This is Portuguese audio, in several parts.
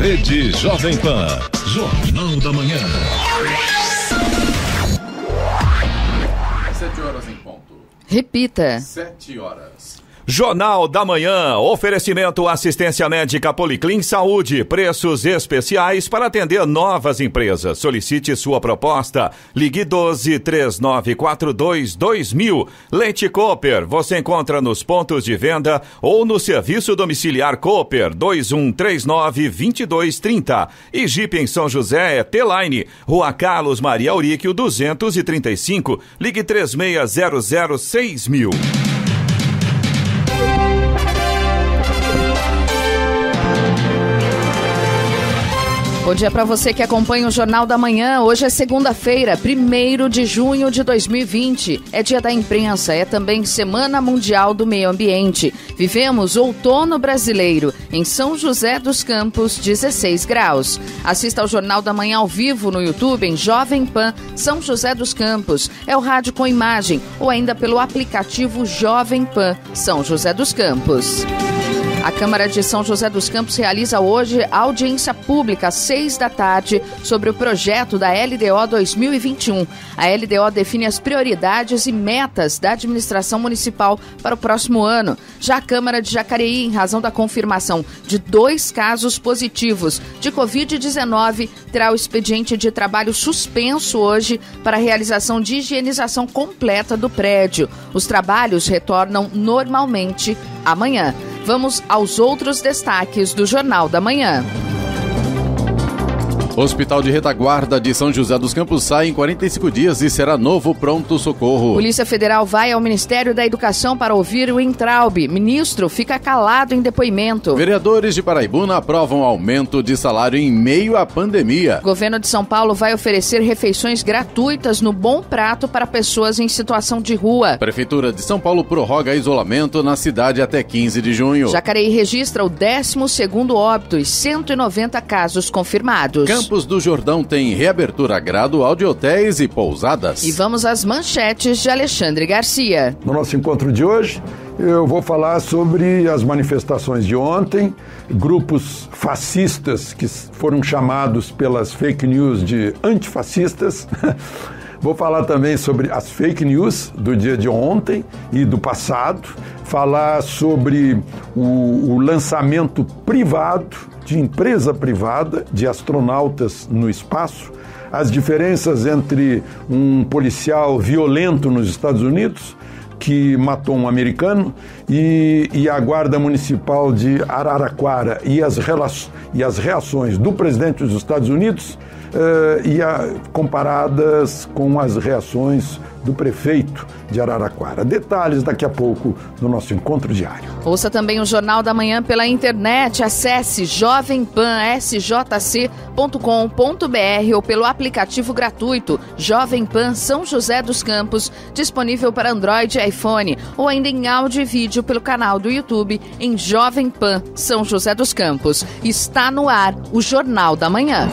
Rede Jovem Pan, Jornal da Manhã. 7 horas em ponto. Repita. 7 horas. Jornal da Manhã, oferecimento assistência médica Policlin Saúde, preços especiais para atender novas empresas. Solicite sua proposta, ligue 12-3942-2000. Leite Cooper, você encontra nos pontos de venda ou no serviço domiciliar Cooper 2139-2230. E Jeep em São José é T-Line, Rua Carlos Maria Auríquio 235, ligue 36006000. Bom dia para você que acompanha o Jornal da Manhã. Hoje é segunda-feira, 1º de junho de 2020. É dia da imprensa, é também Semana Mundial do Meio Ambiente. Vivemos outono brasileiro. Em São José dos Campos, 16 graus. Assista ao Jornal da Manhã ao vivo no YouTube em Jovem Pan São José dos Campos. É o rádio com imagem ou ainda pelo aplicativo Jovem Pan São José dos Campos. A Câmara de São José dos Campos realiza hoje audiência pública às 6 da tarde sobre o projeto da LDO 2021. A LDO define as prioridades e metas da administração municipal para o próximo ano. Já a Câmara de Jacareí, em razão da confirmação de 2 casos positivos de Covid-19, terá o expediente de trabalho suspenso hoje para a realização de higienização completa do prédio. Os trabalhos retornam normalmente amanhã. Vamos aos outros destaques do Jornal da Manhã. Hospital de Retaguarda de São José dos Campos sai em 45 dias e será novo pronto-socorro. Polícia Federal vai ao Ministério da Educação para ouvir o Intraub. Ministro fica calado em depoimento. Vereadores de Paraibuna aprovam aumento de salário em meio à pandemia. Governo de São Paulo vai oferecer refeições gratuitas no Bom Prato para pessoas em situação de rua. Prefeitura de São Paulo prorroga isolamento na cidade até 15 de junho. Jacareí registra o 12º óbito e 190 casos confirmados. Campos do Jordão tem reabertura gradual de hotéis e pousadas. E vamos às manchetes de Alexandre Garcia. No nosso encontro de hoje, eu vou falar sobre as manifestações de ontem, grupos fascistas que foram chamados pelas fake news de antifascistas. Vou falar também sobre as fake news do dia de ontem e do passado, falar sobre o lançamento privado, de empresa privada, de astronautas no espaço, as diferenças entre um policial violento nos Estados Unidos, que matou um americano, e a Guarda Municipal de Araraquara, e as reações do presidente dos Estados Unidos, comparadas com as reações do prefeito de Araraquara. Detalhes daqui a pouco no nosso encontro diário. Ouça também o Jornal da Manhã pela internet. Acesse jovempansjc.com.br ou pelo aplicativo gratuito Jovem Pan São José dos Campos, disponível para Android e iPhone, ou ainda em áudio e vídeo pelo canal do YouTube em Jovem Pan São José dos Campos. Está no ar o Jornal da Manhã.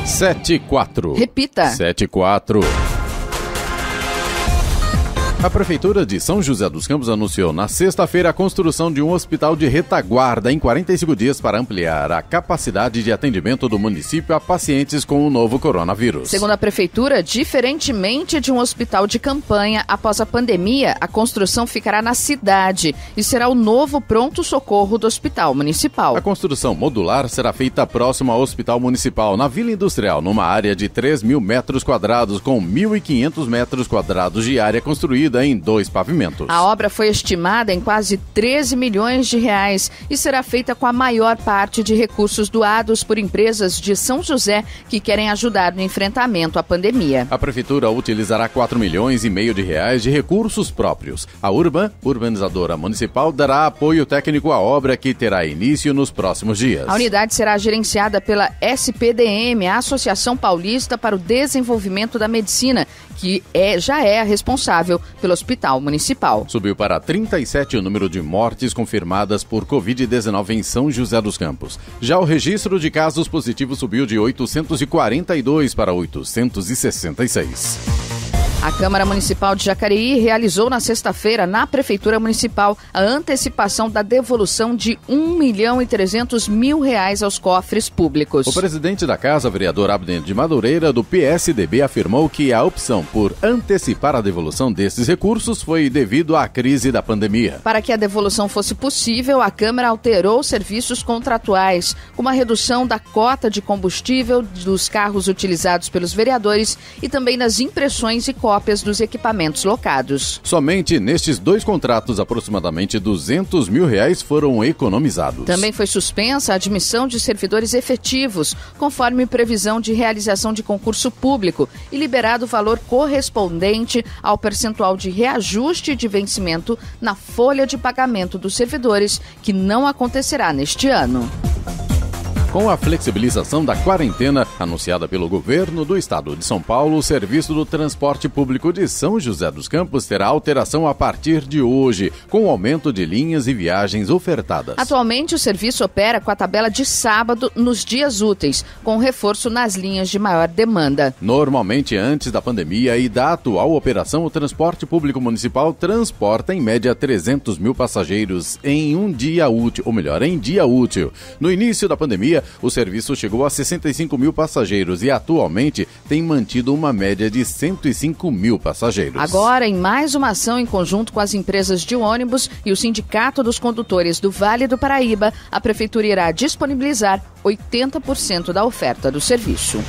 7-4. Repita. 7-4. A Prefeitura de São José dos Campos anunciou na sexta-feira a construção de um hospital de retaguarda em 45 dias para ampliar a capacidade de atendimento do município a pacientes com o novo coronavírus. Segundo a Prefeitura, diferentemente de um hospital de campanha, após a pandemia, a construção ficará na cidade e será o novo pronto-socorro do Hospital Municipal. A construção modular será feita próximo ao Hospital Municipal, na Vila Industrial, numa área de 3.000 metros quadrados, com 1.500 metros quadrados de área construída em 2 pavimentos. A obra foi estimada em quase 13 milhões de reais e será feita com a maior parte de recursos doados por empresas de São José que querem ajudar no enfrentamento à pandemia. A Prefeitura utilizará 4,5 milhões de reais de recursos próprios. A urbanizadora municipal, dará apoio técnico à obra, que terá início nos próximos dias. A unidade será gerenciada pela SPDM, a Associação Paulista para o Desenvolvimento da Medicina, que já é a responsável pelo Hospital Municipal. Subiu para 37 o número de mortes confirmadas por Covid-19 em São José dos Campos. Já o registro de casos positivos subiu de 842 para 866. A Câmara Municipal de Jacareí realizou na sexta-feira, na Prefeitura Municipal, a antecipação da devolução de R$1.300.000 aos cofres públicos. O presidente da Casa, vereador Abner de Madureira, do PSDB, afirmou que a opção por antecipar a devolução desses recursos foi devido à crise da pandemia. Para que a devolução fosse possível, a Câmara alterou serviços contratuais, como a redução da cota de combustível dos carros utilizados pelos vereadores e também nas impressões e cópias dos equipamentos locados. Somente nestes 2 contratos, aproximadamente R$200 mil foram economizados. Também foi suspensa a admissão de servidores efetivos, conforme previsão de realização de concurso público, e liberado o valor correspondente ao percentual de reajuste de vencimento na folha de pagamento dos servidores, que não acontecerá neste ano. Com a flexibilização da quarentena anunciada pelo governo do estado de São Paulo, o serviço do transporte público de São José dos Campos terá alteração a partir de hoje, com o aumento de linhas e viagens ofertadas. Atualmente, o serviço opera com a tabela de sábado nos dias úteis, com reforço nas linhas de maior demanda. Normalmente, antes da pandemia e da atual operação, o transporte público municipal transporta em média 300 mil passageiros em um dia útil, ou melhor, em dia útil. No início da pandemia, o serviço chegou a 65 mil passageiros e atualmente tem mantido uma média de 105 mil passageiros. Agora, em mais uma ação em conjunto com as empresas de ônibus e o Sindicato dos Condutores do Vale do Paraíba, a Prefeitura irá disponibilizar 80% da oferta do serviço.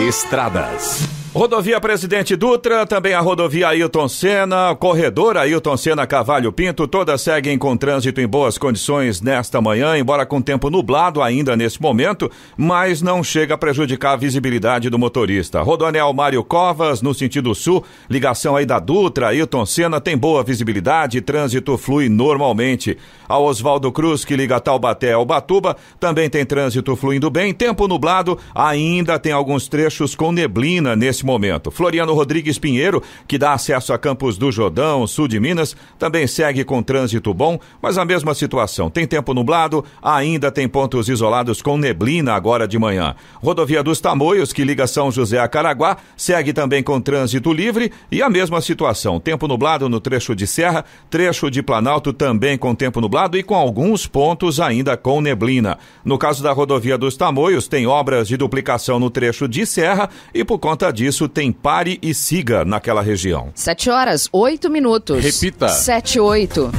Estradas. Rodovia Presidente Dutra, também a rodovia Ailton Senna, corredor Ailton Senna Cavalho Pinto, todas seguem com trânsito em boas condições nesta manhã, embora com tempo nublado ainda nesse momento, mas não chega a prejudicar a visibilidade do motorista. Rodoanel Mário Covas, no sentido sul, ligação aí da Dutra, Ailton Senna, tem boa visibilidade, trânsito flui normalmente. A Oswaldo Cruz, que liga Taubaté ao Ubatuba, também tem trânsito fluindo bem, tempo nublado, ainda tem alguns trechos com neblina nesse momento. Floriano Rodrigues Pinheiro, que dá acesso a Campos do Jordão, sul de Minas, também segue com trânsito bom, mas a mesma situação. Tem tempo nublado, ainda tem pontos isolados com neblina agora de manhã. Rodovia dos Tamoios, que liga São José a Caraguá, segue também com trânsito livre e a mesma situação. Tempo nublado no trecho de Serra, trecho de Planalto também com tempo nublado e com alguns pontos ainda com neblina. No caso da rodovia dos Tamoios, tem obras de duplicação no trecho de Serra e por conta disso tem pare e siga naquela região. 7h08. Repita. 7h08.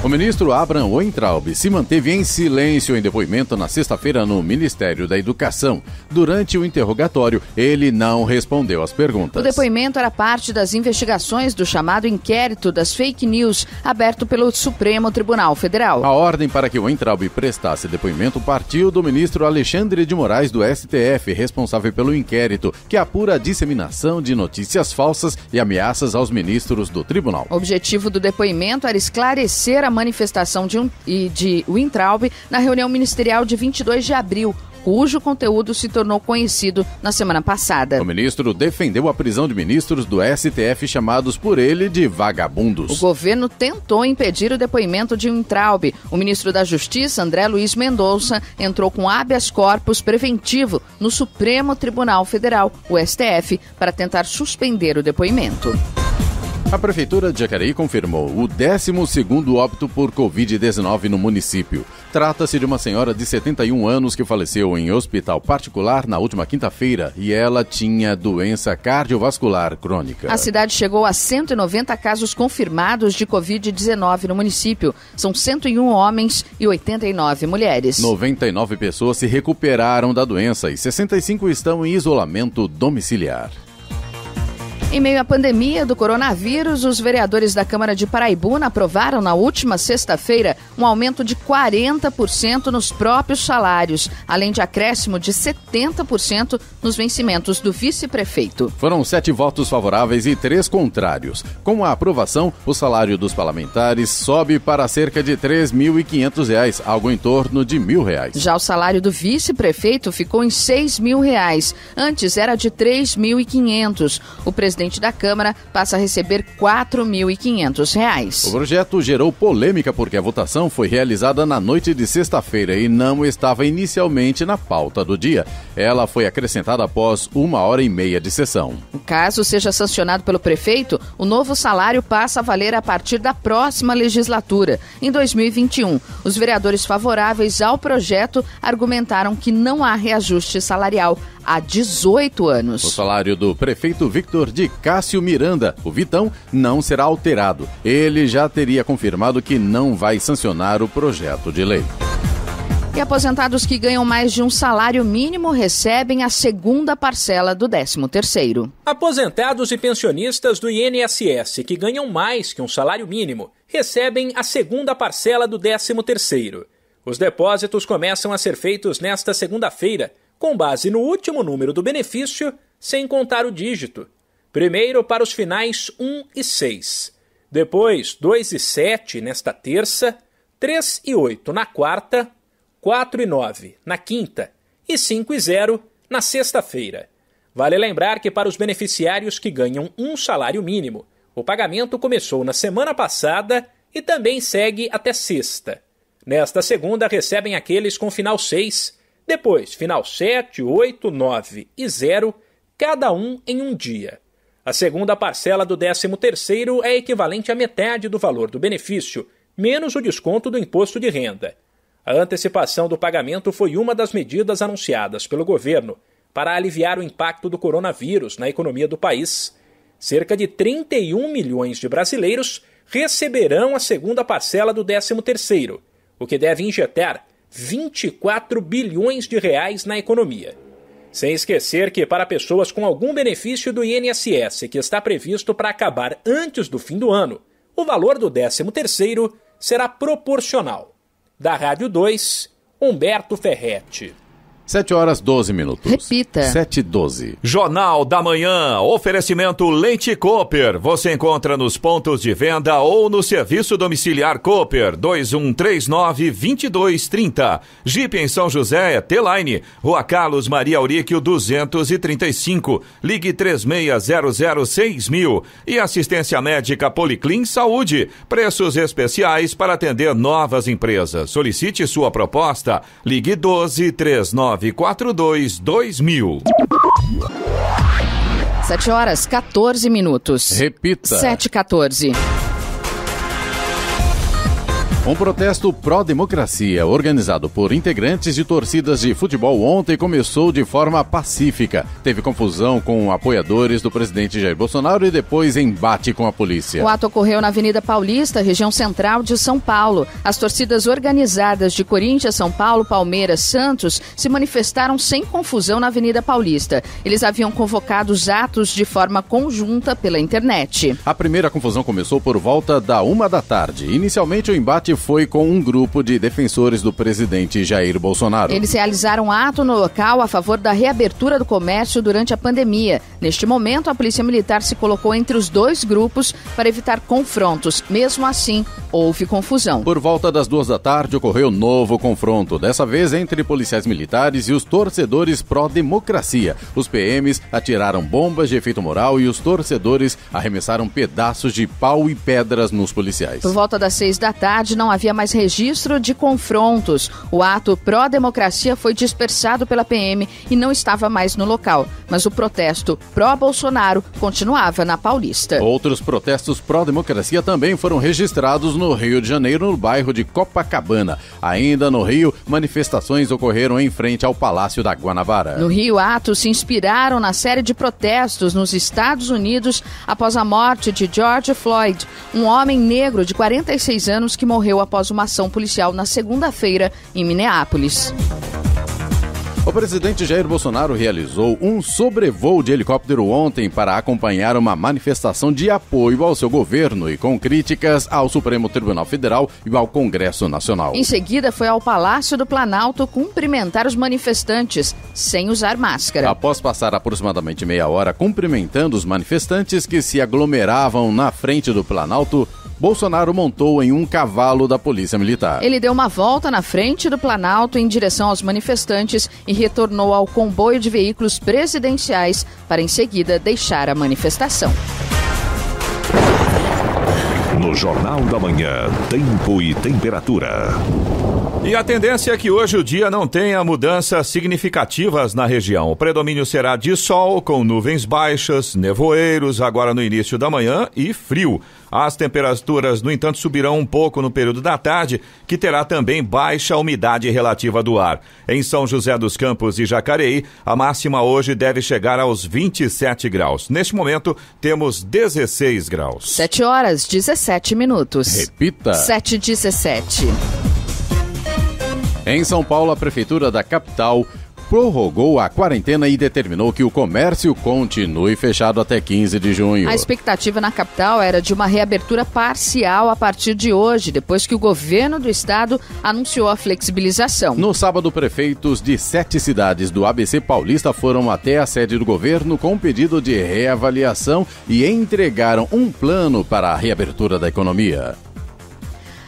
O ministro Abraham Weintraub se manteve em silêncio em depoimento na sexta-feira no Ministério da Educação. Durante o interrogatório, ele não respondeu às perguntas. O depoimento era parte das investigações do chamado inquérito das fake news, aberto pelo Supremo Tribunal Federal. A ordem para que Weintraub prestasse depoimento partiu do ministro Alexandre de Moraes do STF, responsável pelo inquérito, que apura a disseminação de notícias falsas e ameaças aos ministros do tribunal. O objetivo do depoimento era esclarecer a manifestação de Weintraub na reunião ministerial de 22 de abril, cujo conteúdo se tornou conhecido na semana passada. O ministro defendeu a prisão de ministros do STF chamados por ele de vagabundos. O governo tentou impedir o depoimento de Weintraub. O ministro da Justiça, André Luiz Mendonça, entrou com habeas corpus preventivo no Supremo Tribunal Federal, o STF, para tentar suspender o depoimento. A Prefeitura de Jacareí confirmou o 12º óbito por Covid-19 no município. Trata-se de uma senhora de 71 anos que faleceu em hospital particular na última quinta-feira e ela tinha doença cardiovascular crônica. A cidade chegou a 190 casos confirmados de Covid-19 no município. São 101 homens e 89 mulheres. 99 pessoas se recuperaram da doença e 65 estão em isolamento domiciliar. Em meio à pandemia do coronavírus, os vereadores da Câmara de Paraibuna aprovaram na última sexta-feira um aumento de 40% nos próprios salários, além de acréscimo de 70% nos vencimentos do vice-prefeito. Foram 7 votos favoráveis e 3 contrários. Com a aprovação, o salário dos parlamentares sobe para cerca de R$ 3.500, algo em torno de R$ 1.000. Já o salário do vice-prefeito ficou em R$ 6.000. Antes era de R$ 3.500. O presidente presidente da Câmara passa a receber R$ 4.500. O projeto gerou polêmica porque a votação foi realizada na noite de sexta-feira e não estava inicialmente na pauta do dia. Ela foi acrescentada após 1h30 de sessão. Caso seja sancionado pelo prefeito, o novo salário passa a valer a partir da próxima legislatura, em 2021. Os vereadores favoráveis ao projeto argumentaram que não há reajuste salarial há 18 anos. O salário do prefeito Victor de Cássio Miranda, o Vitão, não será alterado. Ele já teria confirmado que não vai sancionar o projeto de lei. E aposentados que ganham mais de um salário mínimo recebem a segunda parcela do 13º. Aposentados e pensionistas do INSS que ganham mais que um salário mínimo recebem a segunda parcela do 13º. Os depósitos começam a ser feitos nesta segunda-feira, com base no último número do benefício, sem contar o dígito. Primeiro para os finais 1 e 6. Depois 2 e 7 nesta terça, 3 e 8 na quarta, 4 e 9 na quinta e 5 e 0 na sexta-feira. Vale lembrar que para os beneficiários que ganham um salário mínimo, o pagamento começou na semana passada e também segue até sexta. Nesta segunda recebem aqueles com final 6, depois final 7, 8, 9 e 0, cada um em um dia. A segunda parcela do 13º é equivalente à metade do valor do benefício, menos o desconto do imposto de renda. A antecipação do pagamento foi uma das medidas anunciadas pelo governo para aliviar o impacto do coronavírus na economia do país. Cerca de 31 milhões de brasileiros receberão a segunda parcela do 13º, o que deve injetar 24 bilhões de reais na economia. Sem esquecer que para pessoas com algum benefício do INSS que está previsto para acabar antes do fim do ano, o valor do 13º será proporcional. Da Rádio 2, Humberto Ferretti. 7h12. Repita. 7h12. Jornal da Manhã, oferecimento Leite Cooper. Você encontra nos pontos de venda ou no serviço domiciliar Cooper, 2139-2230. Jeep em São José, T-Line, Rua Carlos Maria Auríquio 235. Ligue 36006000. E assistência médica Policlin Saúde. Preços especiais para atender novas empresas. Solicite sua proposta. Ligue 1239. 42-2000. 7h14. Repita. 7h14. Um protesto pró-democracia organizado por integrantes de torcidas de futebol ontem começou de forma pacífica. Teve confusão com apoiadores do presidente Jair Bolsonaro e depois embate com a polícia. O ato ocorreu na Avenida Paulista, região central de São Paulo. As torcidas organizadas de Corinthians, São Paulo, Palmeiras, Santos se manifestaram sem confusão na Avenida Paulista. Eles haviam convocado os atos de forma conjunta pela internet. A primeira confusão começou por volta da 13h. Inicialmente o embate foi com um grupo de defensores do presidente Jair Bolsonaro. Eles realizaram um ato no local a favor da reabertura do comércio durante a pandemia. Neste momento, a Polícia Militar se colocou entre os dois grupos para evitar confrontos. Mesmo assim, houve confusão. Por volta das 14h ocorreu novo confronto, dessa vez entre policiais militares e os torcedores pró-democracia. Os PMs atiraram bombas de efeito moral e os torcedores arremessaram pedaços de pau e pedras nos policiais. Por volta das 6h não havia mais registro de confrontos. O ato pró-democracia foi dispersado pela PM e não estava mais no local. Mas o protesto pró-Bolsonaro continuava na Paulista. Outros protestos pró-democracia também foram registrados no Rio de Janeiro, no bairro de Copacabana. Ainda no Rio, manifestações ocorreram em frente ao Palácio da Guanabara. No Rio, atos se inspiraram na série de protestos nos Estados Unidos após a morte de George Floyd, um homem negro de 46 anos que morreu após uma ação policial na segunda-feira em Minneapolis. O presidente Jair Bolsonaro realizou um sobrevoo de helicóptero ontem para acompanhar uma manifestação de apoio ao seu governo e com críticas ao Supremo Tribunal Federal e ao Congresso Nacional. Em seguida, foi ao Palácio do Planalto cumprimentar os manifestantes, sem usar máscara. Após passar aproximadamente meia hora cumprimentando os manifestantes que se aglomeravam na frente do Planalto, Bolsonaro montou em um cavalo da Polícia Militar. Ele deu uma volta na frente do Planalto em direção aos manifestantes e retornou ao comboio de veículos presidenciais para em seguida deixar a manifestação. No Jornal da Manhã, tempo e temperatura. E a tendência é que hoje o dia não tenha mudanças significativas na região. O predomínio será de sol, com nuvens baixas, nevoeiros agora no início da manhã e frio. As temperaturas, no entanto, subirão um pouco no período da tarde, que terá também baixa umidade relativa do ar. Em São José dos Campos e Jacareí, a máxima hoje deve chegar aos 27 graus. Neste momento, temos 16 graus. 7 horas, 17 minutos. Repita. 7h17. Em São Paulo, a Prefeitura da capital prorrogou a quarentena e determinou que o comércio continue fechado até 15 de junho. A expectativa na capital era de uma reabertura parcial a partir de hoje, depois que o governo do estado anunciou a flexibilização. No sábado, prefeitos de 7 cidades do ABC Paulista foram até a sede do governo com um pedido de reavaliação e entregaram um plano para a reabertura da economia.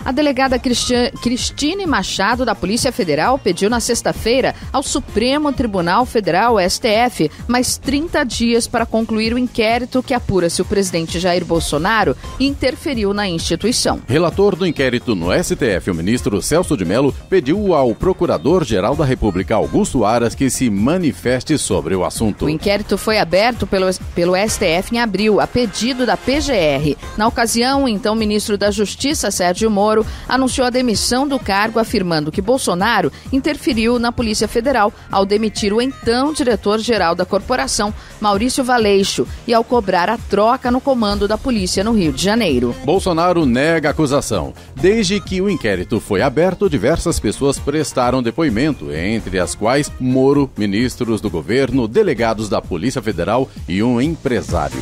A delegada Cristine Machado, da Polícia Federal, pediu na sexta-feira ao Supremo Tribunal Federal, STF, mais 30 dias para concluir o inquérito que apura se o presidente Jair Bolsonaro interferiu na instituição. Relator do inquérito no STF, o ministro Celso de Mello, pediu ao Procurador-Geral da República, Augusto Aras, que se manifeste sobre o assunto. O inquérito foi aberto pelo STF em abril, a pedido da PGR. Na ocasião, então, o ministro da Justiça, Sérgio Moro, anunciou a demissão do cargo, afirmando que Bolsonaro interferiu na Polícia Federal ao demitir o então diretor-geral da corporação, Maurício Valeixo, e ao cobrar a troca no comando da polícia no Rio de Janeiro. Bolsonaro nega a acusação. Desde que o inquérito foi aberto, diversas pessoas prestaram depoimento, entre as quais Moro, ministros do governo, delegados da Polícia Federal e um empresário.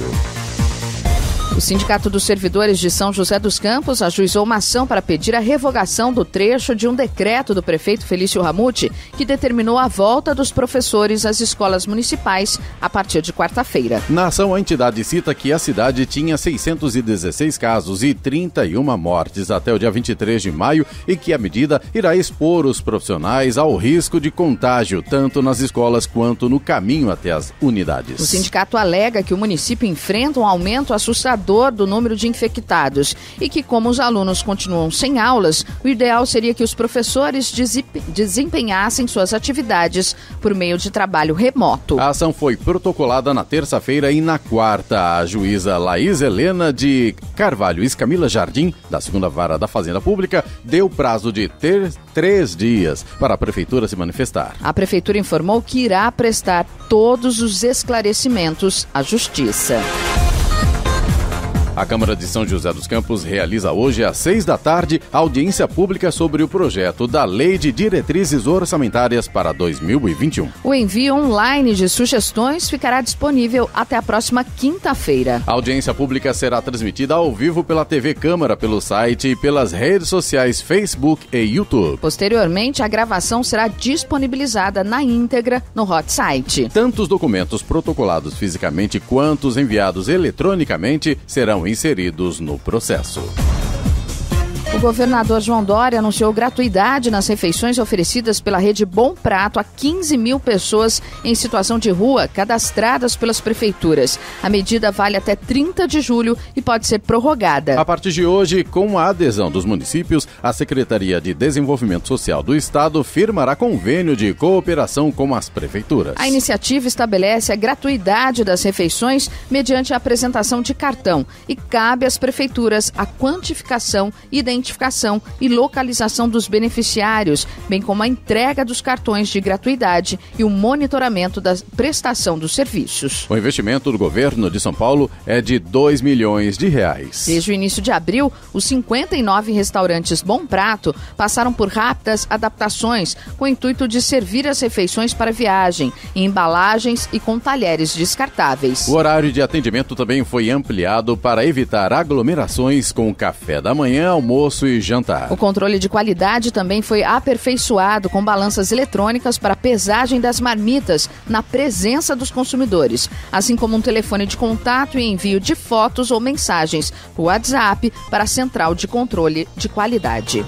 O Sindicato dos Servidores de São José dos Campos ajuizou uma ação para pedir a revogação do trecho de um decreto do prefeito Felício Ramute, que determinou a volta dos professores às escolas municipais a partir de quarta-feira. Na ação, a entidade cita que a cidade tinha 616 casos e 31 mortes até o dia 23 de maio e que a medida irá expor os profissionais ao risco de contágio, tanto nas escolas quanto no caminho até as unidades. O sindicato alega que o município enfrenta um aumento assustador do número de infectados e que, como os alunos continuam sem aulas, o ideal seria que os professores desempenhassem suas atividades por meio de trabalho remoto. A ação foi protocolada na terça-feira e na quarta. A juíza Laís Helena de Carvalho Escamila Jardim, da 2ª Vara da Fazenda Pública, deu prazo de 3 dias para a prefeitura se manifestar. A prefeitura informou que irá prestar todos os esclarecimentos à justiça. A Câmara de São José dos Campos realiza hoje às 6 da tarde audiência pública sobre o projeto da Lei de Diretrizes Orçamentárias para 2021. O envio online de sugestões ficará disponível até a próxima quinta-feira. A audiência pública será transmitida ao vivo pela TV Câmara, pelo site e pelas redes sociais Facebook e YouTube. Posteriormente, a gravação será disponibilizada na íntegra no hot site. Tanto os documentos protocolados fisicamente quanto os enviados eletronicamente serão inseridos no processo. O governador João Dória anunciou gratuidade nas refeições oferecidas pela rede Bom Prato a 15 mil pessoas em situação de rua cadastradas pelas prefeituras. A medida vale até 30 de julho e pode ser prorrogada. A partir de hoje, com a adesão dos municípios, a Secretaria de Desenvolvimento Social do Estado firmará convênio de cooperação com as prefeituras. A iniciativa estabelece a gratuidade das refeições mediante a apresentação de cartão e cabe às prefeituras a quantificação e identificação e localização dos beneficiários, bem como a entrega dos cartões de gratuidade e o monitoramento da prestação dos serviços. O investimento do governo de São Paulo é de R$2 milhões. Desde o início de abril, os 59 restaurantes Bom Prato passaram por rápidas adaptações com o intuito de servir as refeições para viagem, em embalagens e com talheres descartáveis. O horário de atendimento também foi ampliado para evitar aglomerações com café da manhã, almoço almoço e jantar. O controle de qualidade também foi aperfeiçoado com balanças eletrônicas para pesagem das marmitas na presença dos consumidores, assim como um telefone de contato e envio de fotos ou mensagens por WhatsApp para a central de controle de qualidade.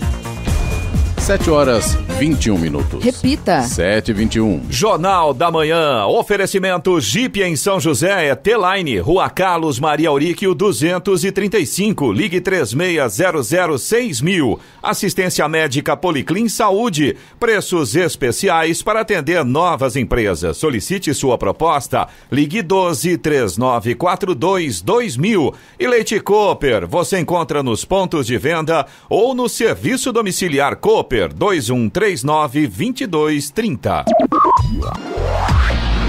7h21. Repita. 7h21. Jornal da Manhã. Oferecimento Jeep em São José, T-Line, Rua Carlos Maria Auríquio 235. Ligue 36006000. Assistência médica Policlin Saúde. Preços especiais para atender novas empresas. Solicite sua proposta. Ligue 1239422000. E Leite Cooper. Você encontra nos pontos de venda ou no serviço domiciliar Cooper. 2139-2230.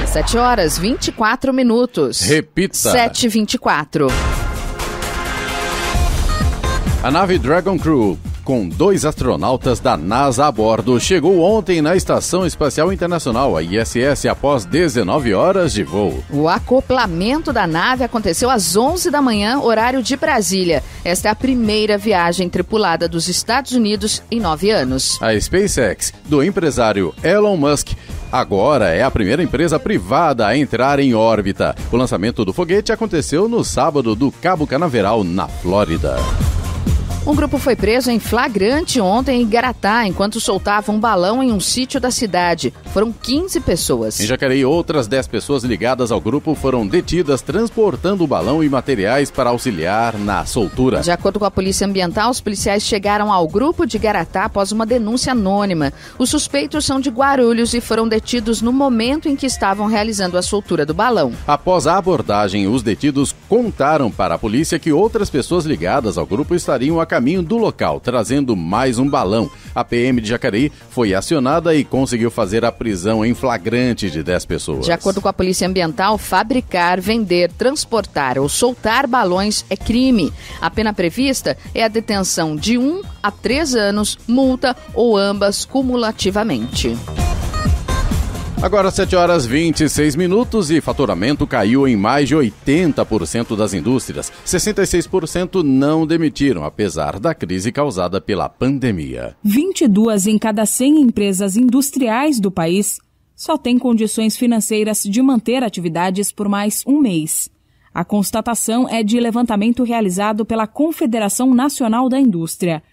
7h24. Repita. 7h24. A nave Dragon Crew, com 2 astronautas da NASA a bordo, chegou ontem na Estação Espacial Internacional, a ISS, após 19 horas de voo. O acoplamento da nave aconteceu às 11 da manhã, horário de Brasília. Esta é a primeira viagem tripulada dos Estados Unidos em 9 anos. A SpaceX, do empresário Elon Musk, agora é a primeira empresa privada a entrar em órbita. O lançamento do foguete aconteceu no sábado do Cabo Canaveral, na Flórida. Um grupo foi preso em flagrante ontem em Igaratá, enquanto soltava um balão em um sítio da cidade. Foram 15 pessoas. Em Jacareí, outras 10 pessoas ligadas ao grupo foram detidas transportando o balão e materiais para auxiliar na soltura. De acordo com a Polícia Ambiental, os policiais chegaram ao grupo de Igaratá após uma denúncia anônima. Os suspeitos são de Guarulhos e foram detidos no momento em que estavam realizando a soltura do balão. Após a abordagem, os detidos contaram para a polícia que outras pessoas ligadas ao grupo estariam a caminho do local, trazendo mais um balão. A PM de Jacareí foi acionada e conseguiu fazer a prisão em flagrante de 10 pessoas. De acordo com a Polícia Ambiental, fabricar, vender, transportar ou soltar balões é crime. A pena prevista é a detenção de 1 a 3 anos, multa ou ambas cumulativamente. Agora 7h26 e faturamento caiu em mais de 80% das indústrias. 66% não demitiram, apesar da crise causada pela pandemia. 22 em cada 100 empresas industriais do país só têm condições financeiras de manter atividades por mais um mês. A constatação é de levantamento realizado pela Confederação Nacional da Indústria.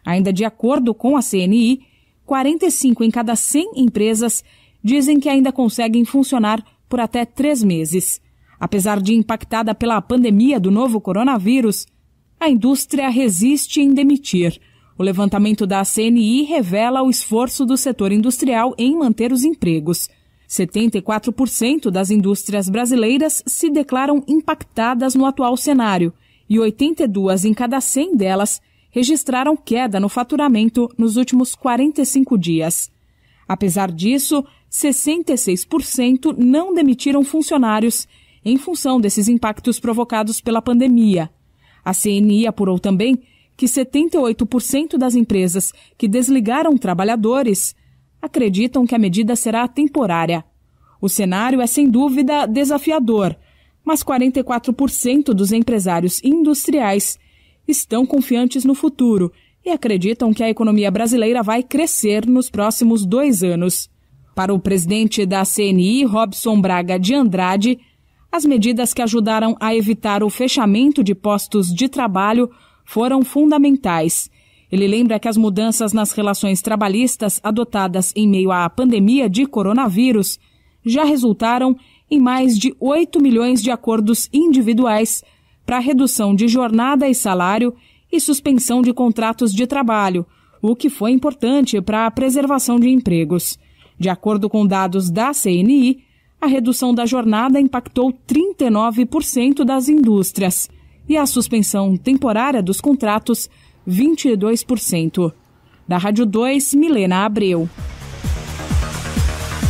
Ainda de acordo com a CNI, 45 em cada 100 empresas dizem que ainda conseguem funcionar por até 3 meses. Apesar de impactada pela pandemia do novo coronavírus, a indústria resiste em demitir. O levantamento da CNI revela o esforço do setor industrial em manter os empregos. 74% das indústrias brasileiras se declaram impactadas no atual cenário e 82 em cada 100 delas registraram queda no faturamento nos últimos 45 dias. Apesar disso, 66% não demitiram funcionários em função desses impactos provocados pela pandemia. A CNI apurou também que 78% das empresas que desligaram trabalhadores acreditam que a medida será temporária. O cenário é sem dúvida desafiador, mas 44% dos empresários industriais estão confiantes no futuro e acreditam que a economia brasileira vai crescer nos próximos 2 anos. Para o presidente da CNI, Robson Braga de Andrade, as medidas que ajudaram a evitar o fechamento de postos de trabalho foram fundamentais. Ele lembra que as mudanças nas relações trabalhistas adotadas em meio à pandemia de coronavírus já resultaram em mais de 8 milhões de acordos individuais para redução de jornada e salário e suspensão de contratos de trabalho, o que foi importante para a preservação de empregos. De acordo com dados da CNI, a redução da jornada impactou 39% das indústrias e a suspensão temporária dos contratos, 22%. Da Rádio 2, Milena Abreu.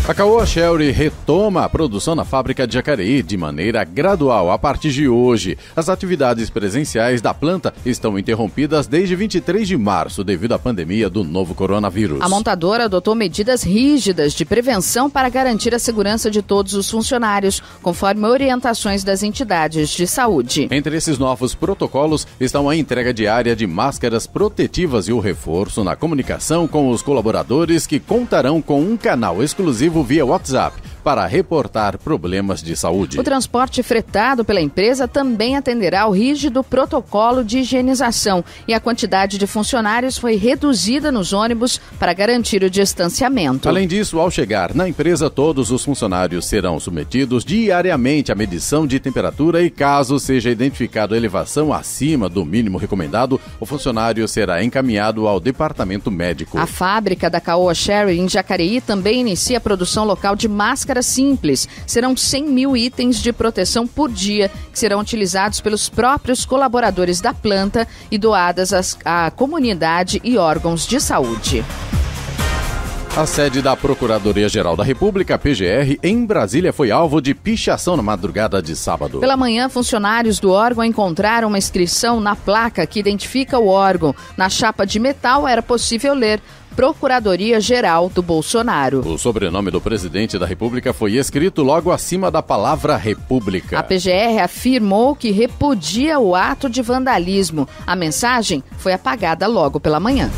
A Caoa Sherry retoma a produção na fábrica de Jacareí de maneira gradual a partir de hoje. As atividades presenciais da planta estão interrompidas desde 23 de março devido à pandemia do novo coronavírus. A montadora adotou medidas rígidas de prevenção para garantir a segurança de todos os funcionários, conforme orientações das entidades de saúde. Entre esses novos protocolos estão a entrega diária de máscaras protetivas e o reforço na comunicação com os colaboradores, que contarão com um canal exclusivo via WhatsApp para reportar problemas de saúde. O transporte fretado pela empresa também atenderá ao rígido protocolo de higienização e a quantidade de funcionários foi reduzida nos ônibus para garantir o distanciamento. Além disso, ao chegar na empresa, todos os funcionários serão submetidos diariamente à medição de temperatura e, caso seja identificado elevação acima do mínimo recomendado, o funcionário será encaminhado ao departamento médico. A fábrica da Caoa Sherry em Jacareí também inicia a produção local de máscaras simples. Serão 100 mil itens de proteção por dia que serão utilizados pelos próprios colaboradores da planta e doadas à comunidade e órgãos de saúde. A sede da Procuradoria-Geral da República, a PGR, em Brasília, foi alvo de pichação na madrugada de sábado. Pela manhã, funcionários do órgão encontraram uma inscrição na placa que identifica o órgão. Na chapa de metal era possível ler Procuradoria-Geral do Bolsonaro. O sobrenome do presidente da República foi escrito logo acima da palavra República. A PGR afirmou que repudia o ato de vandalismo. A mensagem foi apagada logo pela manhã.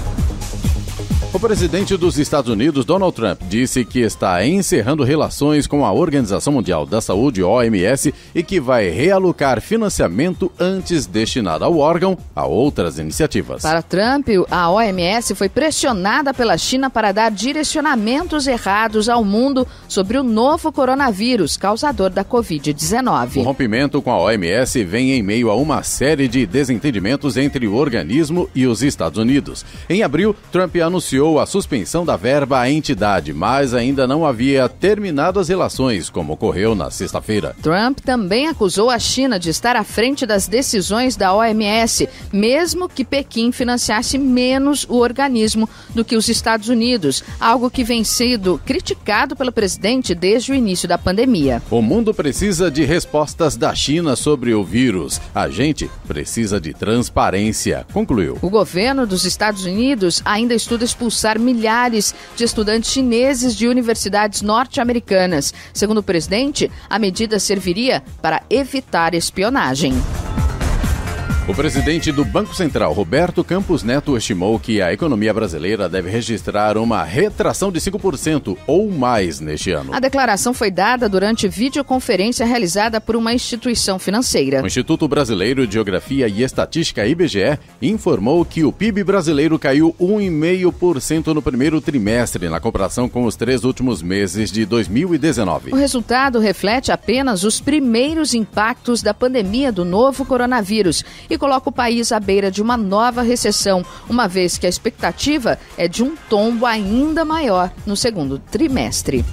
O presidente dos Estados Unidos, Donald Trump, disse que está encerrando relações com a Organização Mundial da Saúde, OMS, e que vai realocar financiamento antes destinado ao órgão a outras iniciativas. Para Trump, a OMS foi pressionada pela China para dar direcionamentos errados ao mundo sobre o novo coronavírus, causador da Covid-19. O rompimento com a OMS vem em meio a uma série de desentendimentos entre o organismo e os Estados Unidos. Em abril, Trump anunciou a suspensão da verba à entidade, mas ainda não havia terminado as relações, como ocorreu na sexta-feira. Trump também acusou a China de estar à frente das decisões da OMS, mesmo que Pequim financiasse menos o organismo do que os Estados Unidos, algo que vem sendo criticado pelo presidente desde o início da pandemia. O mundo precisa de respostas da China sobre o vírus. A gente precisa de transparência, concluiu. O governo dos Estados Unidos ainda estuda expulsar milhares de estudantes chineses de universidades norte-americanas. Segundo o presidente, a medida serviria para evitar espionagem. O presidente do Banco Central, Roberto Campos Neto, estimou que a economia brasileira deve registrar uma retração de 5% ou mais neste ano. A declaração foi dada durante videoconferência realizada por uma instituição financeira. O Instituto Brasileiro de Geografia e Estatística, IBGE, informou que o PIB brasileiro caiu 1,5% no primeiro trimestre, na comparação com os 3 últimos meses de 2019. O resultado reflete apenas os primeiros impactos da pandemia do novo coronavírus e coloca o país à beira de uma nova recessão, uma vez que a expectativa é de um tombo ainda maior no segundo trimestre.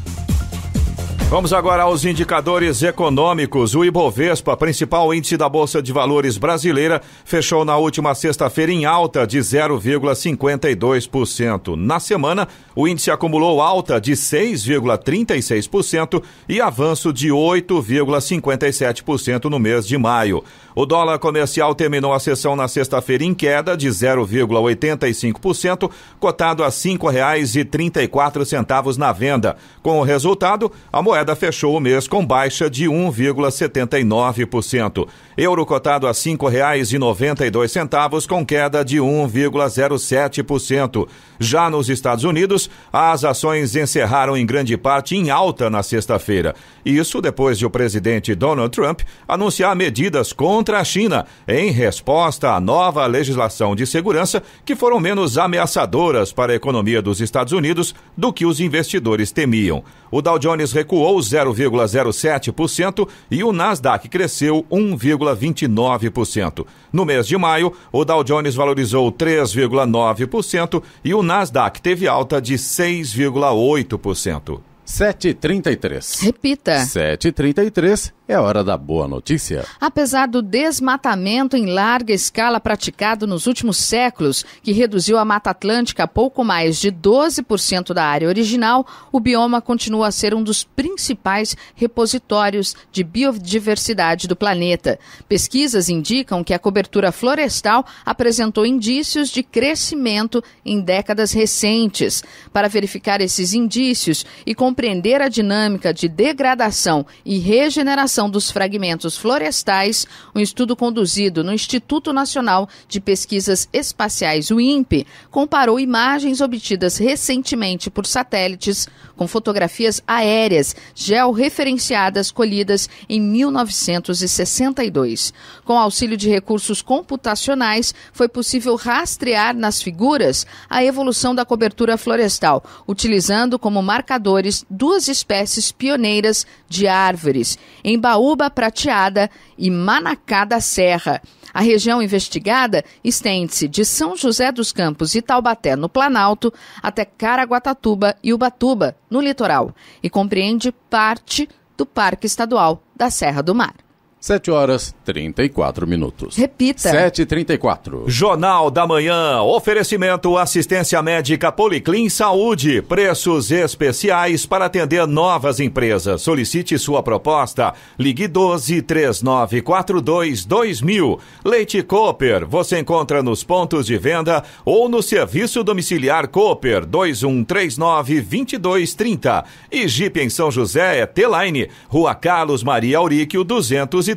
Vamos agora aos indicadores econômicos. O Ibovespa, principal índice da Bolsa de Valores brasileira, fechou na última sexta-feira em alta de 0,52%. Na semana, o índice acumulou alta de 6,36% e avanço de 8,57% no mês de maio. O dólar comercial terminou a sessão na sexta-feira em queda de 0,85%, cotado a R$ 5,34 na venda. Com o resultado, a moeda fechou o mês com baixa de 1,79%. Euro cotado a R$ 5,92 com queda de 1,07%. Já nos Estados Unidos, as ações encerraram em grande parte em alta na sexta-feira. Isso depois de o presidente Donald Trump anunciar medidas contra a China em resposta à nova legislação de segurança que foram menos ameaçadoras para a economia dos Estados Unidos do que os investidores temiam. O Dow Jones recuou 0,07% e o Nasdaq cresceu 1,29%. No mês de maio, o Dow Jones valorizou 3,9% e o Nasdaq teve alta de 6,8%. 7h33. Repita. 7h33. É hora da boa notícia. Apesar do desmatamento em larga escala praticado nos últimos séculos, que reduziu a Mata Atlântica a pouco mais de 12% da área original, o bioma continua a ser um dos principais repositórios de biodiversidade do planeta. Pesquisas indicam que a cobertura florestal apresentou indícios de crescimento em décadas recentes. Para verificar esses indícios e compreender a dinâmica de degradação e regeneração dos fragmentos florestais, um estudo conduzido no Instituto Nacional de Pesquisas Espaciais, o INPE, comparou imagens obtidas recentemente por satélites com fotografias aéreas georreferenciadas colhidas em 1962. Com auxílio de recursos computacionais, foi possível rastrear nas figuras a evolução da cobertura florestal, utilizando como marcadores duas espécies pioneiras de árvores, Embaúba prateada e Manacá da Serra. A região investigada estende-se de São José dos Campos e Taubaté, no Planalto, até Caraguatatuba e Ubatuba, no litoral, e compreende parte do Parque Estadual da Serra do Mar. 7h34. Repita. 7h34. Jornal da Manhã. Oferecimento assistência médica Policlin Saúde. Preços especiais para atender novas empresas. Solicite sua proposta. Ligue 12-3942-2000. Leite Cooper. Você encontra nos pontos de venda ou no serviço domiciliar Cooper 2139-2230. E Jeep em São José é T-Line. Rua Carlos Maria Auríquio 235.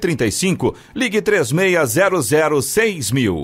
Ligue 36006000.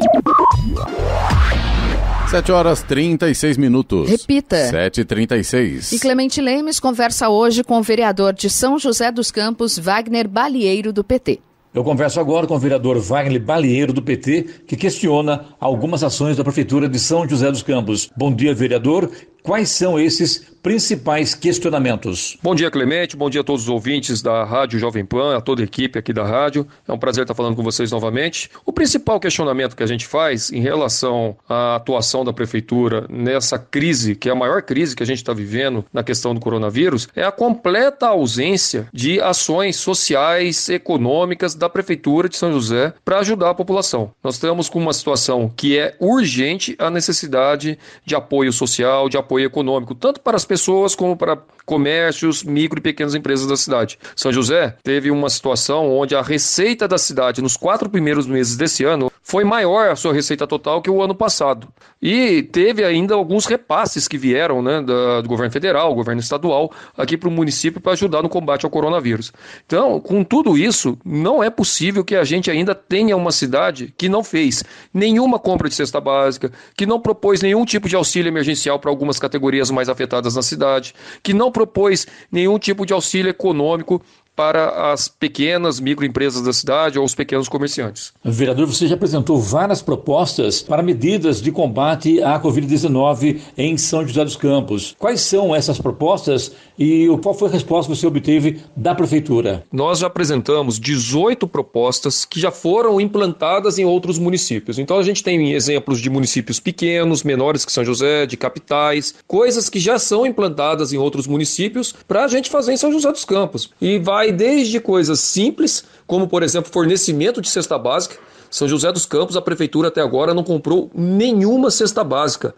7h36. Repita. 7h36. E Clemente Lemes conversa hoje com o vereador de São José dos Campos, Wagner Balieiro, do PT. Eu converso agora com o vereador Wagner Balieiro, do PT, que questiona algumas ações da Prefeitura de São José dos Campos. Bom dia, vereador. Quais são esses principais questionamentos? Bom dia, Clemente. Bom dia a todos os ouvintes da Rádio Jovem Pan, a toda a equipe aqui da rádio. É um prazer estar falando com vocês novamente. O principal questionamento que a gente faz em relação à atuação da Prefeitura nessa crise, que é a maior crise que a gente está vivendo na questão do coronavírus, é a completa ausência de ações sociais, econômicas da Prefeitura de São José para ajudar a população. Nós estamos com uma situação que é urgente, a necessidade de apoio social, de apoio econômico, tanto para as pessoas como para comércios, micro e pequenas empresas da cidade. São José teve uma situação onde a receita da cidade nos 4 primeiros meses desse ano foi maior a sua receita total que o ano passado. E teve ainda alguns repasses que vieram, do governo federal, governo estadual, aqui para o município para ajudar no combate ao coronavírus. Então, com tudo isso, não é possível que a gente ainda tenha uma cidade que não fez nenhuma compra de cesta básica, que não propôs nenhum tipo de auxílio emergencial para algumas categorias mais afetadas na cidade, que não propôs nenhum tipo de auxílio econômico para as pequenas microempresas da cidade ou os pequenos comerciantes. Vereador, você já apresentou várias propostas para medidas de combate à Covid-19 em São José dos Campos. Quais são essas propostas e qual foi a resposta que você obteve da Prefeitura? Nós já apresentamos 18 propostas que já foram implantadas em outros municípios. Então a gente tem exemplos de municípios pequenos, menores que São José, de capitais, coisas que já são implantadas em outros municípios para a gente fazer em São José dos Campos. E vai desde coisas simples, como por exemplo fornecimento de cesta básica. São José dos Campos, a prefeitura até agora não comprou nenhuma cesta básica.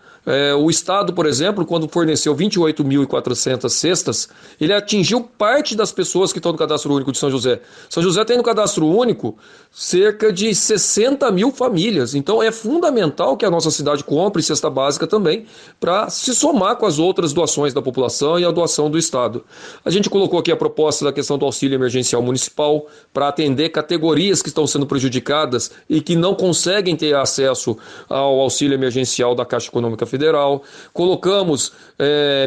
O Estado, por exemplo, quando forneceu 28.400 cestas, ele atingiu parte das pessoas que estão no Cadastro Único de São José. São José tem no Cadastro Único cerca de 60 mil famílias. Então é fundamental que a nossa cidade compre cesta básica também, para se somar com as outras doações da população e a doação do Estado. A gente colocou aqui a proposta da questão do auxílio emergencial municipal, para atender categorias que estão sendo prejudicadas e que não conseguem ter acesso ao auxílio emergencial da Caixa Econômica Federal. Colocamos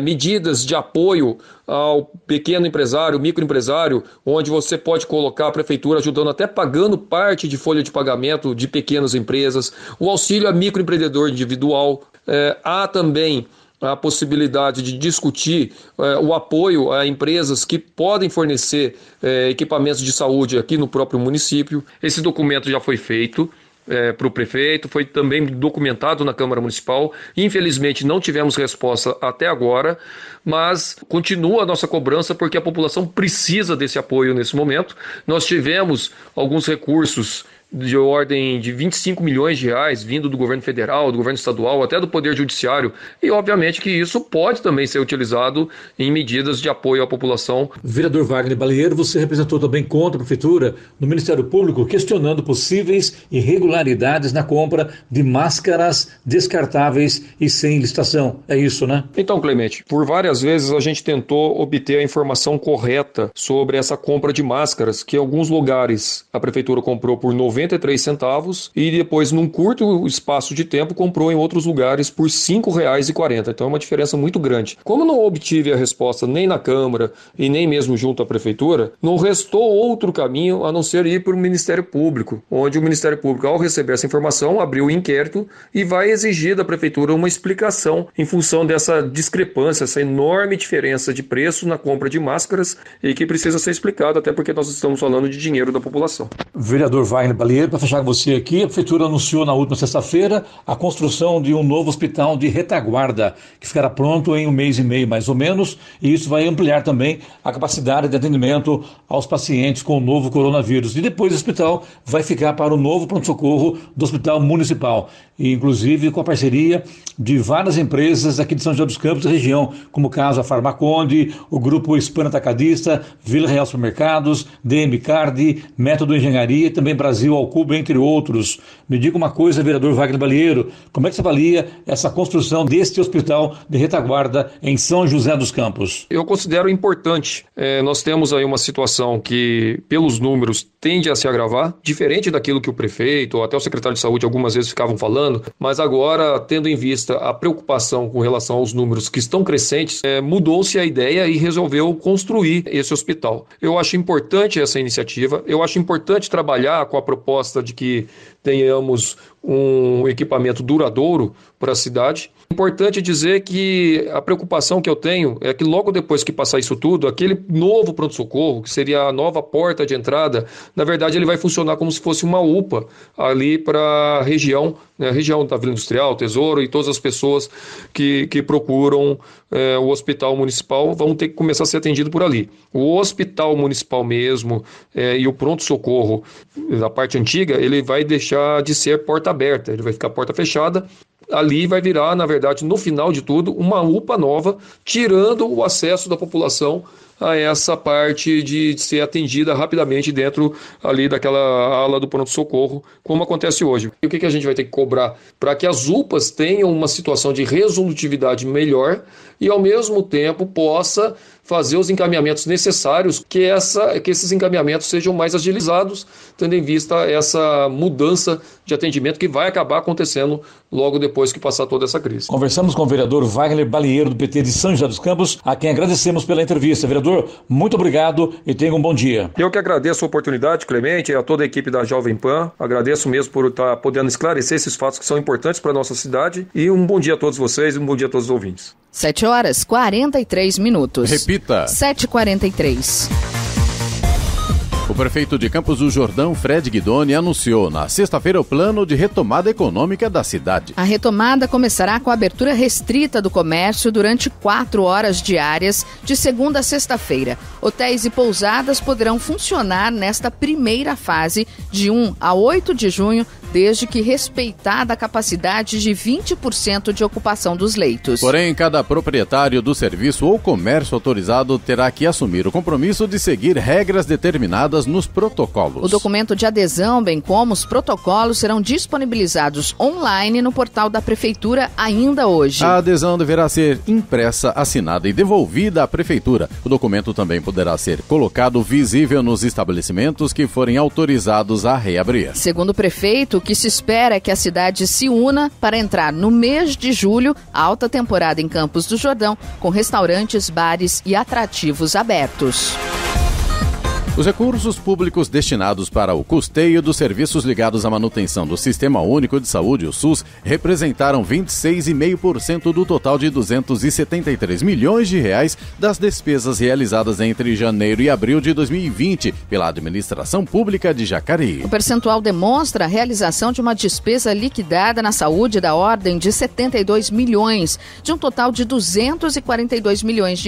medidas de apoio ao pequeno empresário, microempresário, onde você pode colocar a prefeitura ajudando, até pagando parte de folha de pagamento de pequenas empresas, o auxílio a microempreendedor individual. Há também a possibilidade de discutir o apoio a empresas que podem fornecer equipamentos de saúde aqui no próprio município. Esse documento já foi feito, para o prefeito, foi também documentado na Câmara Municipal. Infelizmente não tivemos resposta até agora, mas continua a nossa cobrança porque a população precisa desse apoio nesse momento. Nós tivemos alguns recursos de ordem de 25 milhões de reais vindo do governo federal, do governo estadual, até do Poder Judiciário, e obviamente que isso pode também ser utilizado em medidas de apoio à população. Vereador Wagner Balieiro, você representou também contra a Prefeitura no Ministério Público, questionando possíveis irregularidades na compra de máscaras descartáveis e sem licitação. É isso, né? Então, Clemente, por várias vezes a gente tentou obter a informação correta sobre essa compra de máscaras, que em alguns lugares a Prefeitura comprou por 93 centavos e depois, num curto espaço de tempo, comprou em outros lugares por R$ 5,40. Então é uma diferença muito grande. Como não obtive a resposta nem na Câmara e nem mesmo junto à Prefeitura, não restou outro caminho a não ser ir para o Ministério Público, onde o Ministério Público, ao receber essa informação, abriu o inquérito e vai exigir da Prefeitura uma explicação em função dessa discrepância, essa enorme diferença de preço na compra de máscaras e que precisa ser explicado, até porque nós estamos falando de dinheiro da população. Vereador Wagner Balieiro, para fechar com você aqui, a Prefeitura anunciou na última sexta-feira a construção de um novo hospital de retaguarda, que ficará pronto em 1 mês e meio, mais ou menos, e isso vai ampliar também a capacidade de atendimento aos pacientes com o novo coronavírus. E depois o hospital vai ficar para o novo pronto-socorro do Hospital Municipal, e inclusive com a parceria de várias empresas aqui de São José dos Campos e região, como o caso a Farmaconde, o Grupo Hispano Atacadista, Vila Real Supermercados, DM Card, Método Engenharia e também Brasil ao Cubo, entre outros. Me diga uma coisa, vereador Wagner Balieiro, como é que você avalia essa construção deste hospital de retaguarda em São José dos Campos? Eu considero importante. Nós temos aí uma situação que, pelos números, tende a se agravar, diferente daquilo que o prefeito ou até o secretário de saúde algumas vezes ficavam falando, mas agora, tendo em vista a preocupação com relação aos números que estão crescentes, mudou-se a ideia e resolveu construir esse hospital. Eu acho importante essa iniciativa, eu acho importante trabalhar com a proposta de que tenhamos um equipamento duradouro para a cidade. Importante dizer que a preocupação que eu tenho é que logo depois que passar isso tudo, aquele novo pronto-socorro, que seria a nova porta de entrada, na verdade ele vai funcionar como se fosse uma UPA ali para a região, né, a região da Vila Industrial, Tesouro e todas as pessoas que procuram o hospital municipal vão ter que começar a ser atendido por ali. O hospital municipal mesmo e o pronto-socorro da parte antiga, ele vai deixar de ser porta aberta, ele vai ficar porta fechada. Ali vai virar, na verdade, no final de tudo, uma UPA nova, tirando o acesso da população a essa parte de ser atendida rapidamente dentro ali daquela ala do pronto-socorro, como acontece hoje. E o que a gente vai ter que cobrar? Para que as UPAs tenham uma situação de resolutividade melhor e, ao mesmo tempo, possa fazer os encaminhamentos necessários, que esses encaminhamentos sejam mais agilizados, tendo em vista essa mudança de atendimento que vai acabar acontecendo logo depois que passar toda essa crise. Conversamos com o vereador Wagner Balieiro, do PT de São José dos Campos, a quem agradecemos pela entrevista. Vereador, muito obrigado e tenha um bom dia. Eu que agradeço a oportunidade, Clemente, e a toda a equipe da Jovem Pan. Agradeço mesmo por estar podendo esclarecer esses fatos que são importantes para a nossa cidade. E um bom dia a todos vocês e um bom dia a todos os ouvintes. 7h43. Repita. 7h43. O prefeito de Campos do Jordão, Fred Guidoni, anunciou na sexta-feira o plano de retomada econômica da cidade. A retomada começará com a abertura restrita do comércio durante 4 horas diárias, de segunda a sexta-feira. Hotéis e pousadas poderão funcionar nesta primeira fase, de 1 a 8 de junho, desde que respeitada a capacidade de 20% de ocupação dos leitos. Porém, cada proprietário do serviço ou comércio autorizado terá que assumir o compromisso de seguir regras determinadas nos protocolos. O documento de adesão, bem como os protocolos, serão disponibilizados online no portal da Prefeitura ainda hoje. A adesão deverá ser impressa, assinada e devolvida à Prefeitura. O documento também poderá ser colocado visível nos estabelecimentos que forem autorizados a reabrir. Segundo o prefeito, o que se espera é que a cidade se una para entrar no mês de julho, alta temporada em Campos do Jordão, com restaurantes, bares e atrativos abertos. Os recursos públicos destinados para o custeio dos serviços ligados à manutenção do Sistema Único de Saúde, o SUS, representaram 26,5% do total de R$ 273 milhões das despesas realizadas entre janeiro e abril de 2020 pela Administração Pública de Jacareí. O percentual demonstra a realização de uma despesa liquidada na saúde da ordem de 72 milhões, de um total de R$ 242 milhões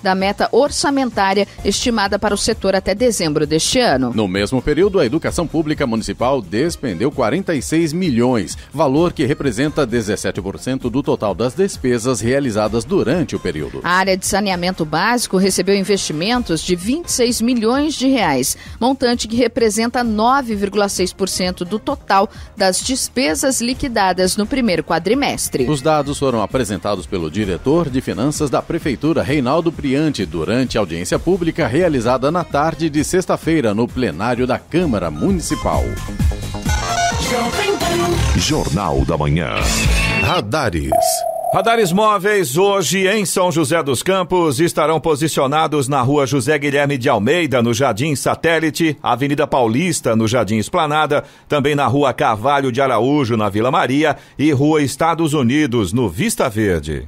da meta orçamentária estimada para o setor até dezembro deste ano. No mesmo período, a Educação Pública Municipal despendeu 46 milhões, valor que representa 17% do total das despesas realizadas durante o período. A área de saneamento básico recebeu investimentos de 26 milhões de reais, montante que representa 9,6% do total das despesas liquidadas no primeiro quadrimestre. Os dados foram apresentados pelo diretor de Finanças da Prefeitura, Reinaldo Priante, durante a audiência pública realizada na tarde de sexta-feira no plenário da Câmara Municipal. Jornal da Manhã. Radares. Radares móveis hoje em São José dos Campos estarão posicionados na Rua José Guilherme de Almeida, no Jardim Satélite, Avenida Paulista, no Jardim Esplanada, também na Rua Carvalho de Araújo, na Vila Maria, e Rua Estados Unidos, no Vista Verde.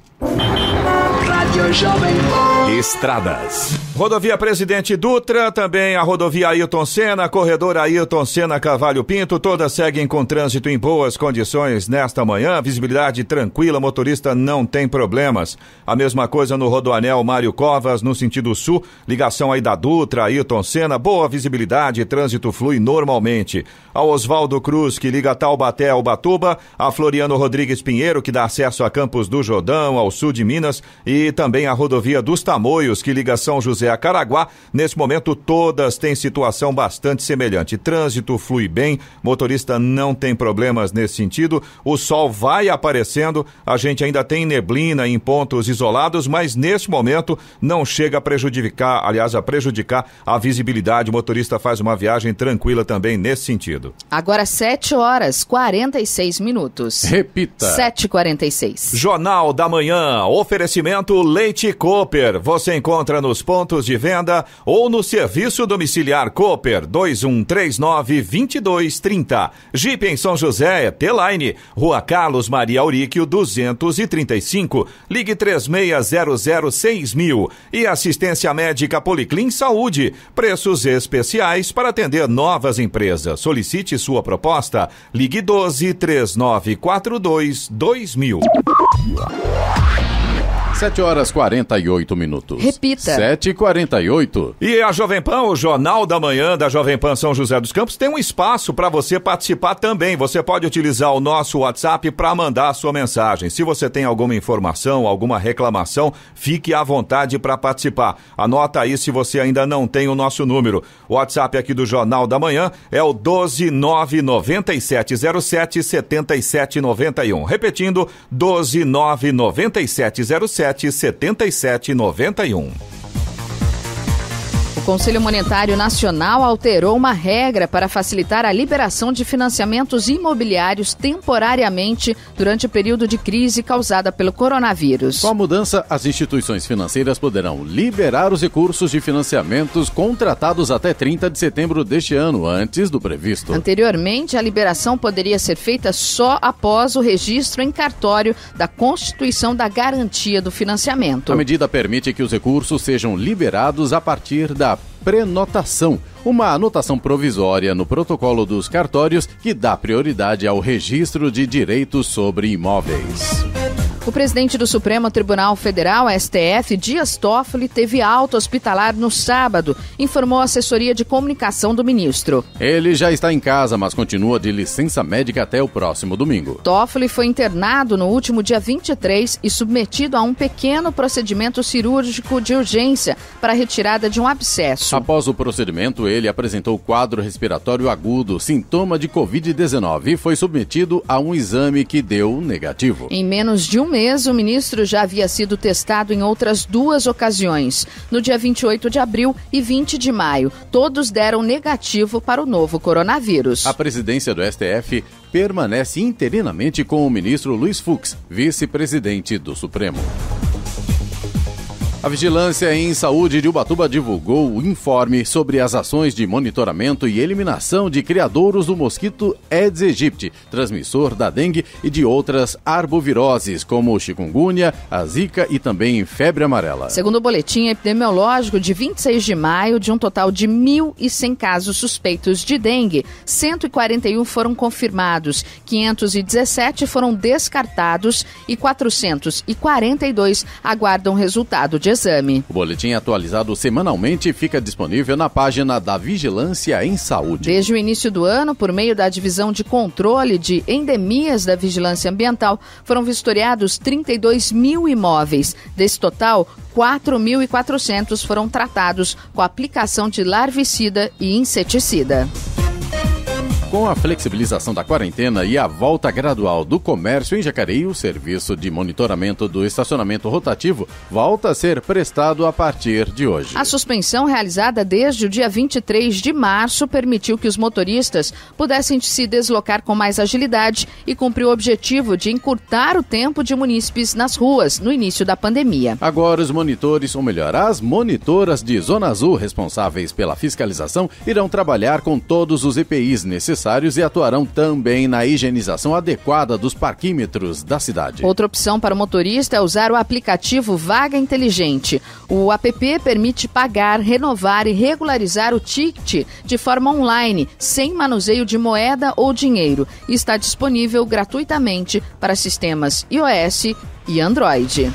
Estradas. Rodovia Presidente Dutra, também a rodovia Ailton Senna, corredor Ailton Senna Cavalho Pinto, todas seguem com trânsito em boas condições nesta manhã, visibilidade tranquila, motorista não tem problemas. A mesma coisa no Rodoanel Mário Covas, no sentido sul, ligação aí da Dutra, Ailton Senna, boa visibilidade, trânsito flui normalmente. A Oswaldo Cruz, que liga Taubaté a Ubatuba, a Floriano Rodrigues Pinheiro, que dá acesso a Campos do Jordão, ao sul de Minas, e também a rodovia dos Tamoios, que liga São José a Caraguá. Nesse momento, todas têm situação bastante semelhante. Trânsito flui bem, motorista não tem problemas nesse sentido. O sol vai aparecendo, a gente ainda tem neblina em pontos isolados, mas nesse momento não chega a prejudicar a visibilidade. O motorista faz uma viagem tranquila também nesse sentido. Agora 7h46. Repita. 7h46. Jornal da Manhã, oferecimento Leite Cooper. Você encontra nos pontos de venda ou no serviço domiciliar Cooper 2139-2230. Jeep em São José é T-Line, Rua Carlos Maria Auríquio 235. Ligue 36006000. E assistência médica Policlin Saúde. Preços especiais para atender novas empresas. Solicite sua proposta. Ligue 12-3942-2000. 7h48. Repita. 7h48. E a Jovem Pan, o Jornal da Manhã da Jovem Pan São José dos Campos, tem um espaço para você participar também. Você pode utilizar o nosso WhatsApp para mandar a sua mensagem. Se você tem alguma informação, alguma reclamação, fique à vontade para participar. Anota aí se você ainda não tem o nosso número. O WhatsApp aqui do Jornal da Manhã é o 12997077791. Repetindo, 12997077791. O Conselho Monetário Nacional alterou uma regra para facilitar a liberação de financiamentos imobiliários temporariamente durante o período de crise causada pelo coronavírus. Com a mudança, as instituições financeiras poderão liberar os recursos de financiamentos contratados até 30 de setembro deste ano, antes do previsto. Anteriormente, a liberação poderia ser feita só após o registro em cartório da constituição da garantia do financiamento. A medida permite que os recursos sejam liberados a partir da prenotação, uma anotação provisória no protocolo dos cartórios que dá prioridade ao registro de direitos sobre imóveis. O presidente do Supremo Tribunal Federal, STF, Dias Toffoli, teve alta hospitalar no sábado, informou a assessoria de comunicação do ministro. Ele já está em casa, mas continua de licença médica até o próximo domingo. Toffoli foi internado no último dia 23 e submetido a um pequeno procedimento cirúrgico de urgência para a retirada de um abscesso. Após o procedimento, ele apresentou quadro respiratório agudo, sintoma de Covid-19, e foi submetido a um exame que deu negativo. Em menos de um mês, o ministro já havia sido testado em outras duas ocasiões, no dia 28 de abril e 20 de maio. Todos deram negativo para o novo coronavírus. A presidência do STF permanece interinamente com o ministro Luiz Fux, vice-presidente do Supremo. A Vigilância em Saúde de Ubatuba divulgou o informe sobre as ações de monitoramento e eliminação de criadouros do mosquito Aedes aegypti, transmissor da dengue e de outras arboviroses, como chikungunya, a zika e também febre amarela. Segundo o boletim epidemiológico de 26 de maio, de um total de 1.100 casos suspeitos de dengue, 141 foram confirmados, 517 foram descartados e 442 aguardam resultado de exame. O boletim atualizado semanalmente fica disponível na página da Vigilância em Saúde. Desde o início do ano, por meio da Divisão de Controle de Endemias da Vigilância Ambiental, foram vistoriados 32 mil imóveis. Desse total, 4.400 foram tratados com a aplicação de larvicida e inseticida. Com a flexibilização da quarentena e a volta gradual do comércio em Jacareí, o serviço de monitoramento do estacionamento rotativo volta a ser prestado a partir de hoje. A suspensão realizada desde o dia 23 de março permitiu que os motoristas pudessem se deslocar com mais agilidade e cumpriu o objetivo de encurtar o tempo de munícipes nas ruas no início da pandemia. Agora os monitores, ou melhor, as monitoras de Zona Azul responsáveis pela fiscalização irão trabalhar com todos os EPIs necessários e atuarão também na higienização adequada dos parquímetros da cidade. Outra opção para o motorista é usar o aplicativo Vaga Inteligente. O app permite pagar, renovar e regularizar o ticket de forma online, sem manuseio de moeda ou dinheiro, e está disponível gratuitamente para sistemas iOS e Android.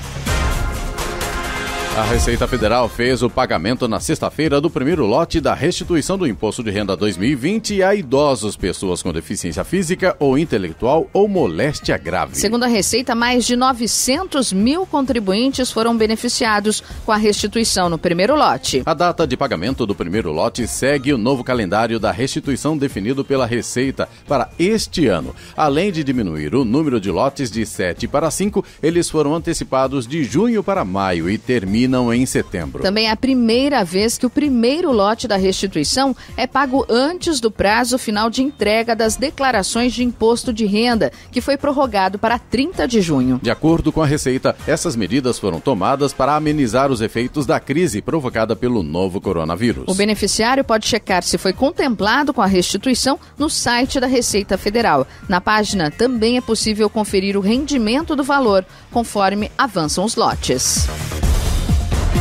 A Receita Federal fez o pagamento na sexta-feira do primeiro lote da restituição do Imposto de Renda 2020 a idosos, pessoas com deficiência física ou intelectual ou moléstia grave. Segundo a Receita, mais de 900 mil contribuintes foram beneficiados com a restituição no primeiro lote. A data de pagamento do primeiro lote segue o novo calendário da restituição definido pela Receita para este ano. Além de diminuir o número de lotes de 7 para 5, eles foram antecipados de junho para maio e terminam em setembro. Também é a primeira vez que o primeiro lote da restituição é pago antes do prazo final de entrega das declarações de imposto de renda, que foi prorrogado para 30 de junho. De acordo com a Receita, essas medidas foram tomadas para amenizar os efeitos da crise provocada pelo novo coronavírus. O beneficiário pode checar se foi contemplado com a restituição no site da Receita Federal. Na página também é possível conferir o rendimento do valor, conforme avançam os lotes.